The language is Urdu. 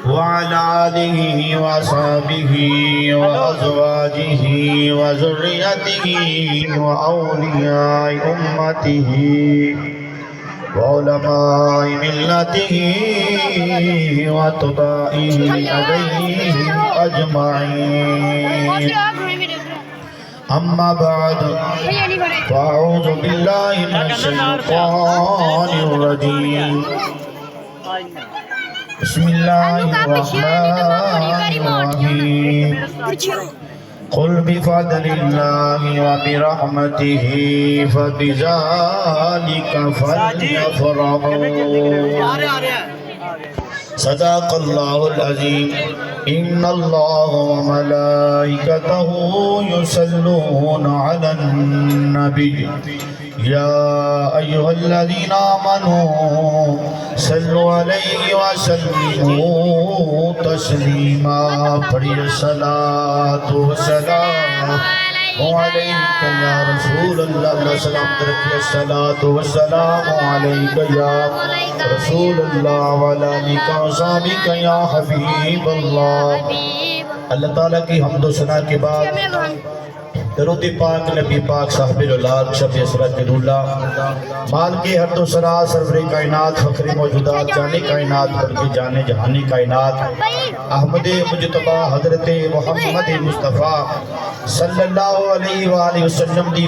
وعلى آله وصحبه وأزواجه وذريته وأولياء أمته وعلماء ملته واتباعه عليهم أجمعين. أما بعد فأعوذ بالله من الشيطان الرجيم. بسم الله الرحمن الرحيم. قل بفضل الله وبرحمته فبذلك فليفرحوا. صدق الله العظيم. إن الله وملائكته يصلون على النبي يا أيها الذين آمنوا صلوا عليه وسلموا تسليما. پڑھیے الصلاة والسلام عليك يا رسول الله. السلام عليك الصلاة والسلام عليك يا رسول الله وعلى آلك وصحبك يا حبيب الله. اللہ تعالیٰ کی حمد و ثنا کے بعد درود پاک نبی پاک صاحب الولاد شفیع صورت اللہ مال کے حد و سرا سرور کائنات فخر موجودات جانے کائنات بلکہ جانے جہانی کائنات احمد مجتبی حضرت محمد مصطفیٰ صلی اللہ علیہ وآلہ وسلم دی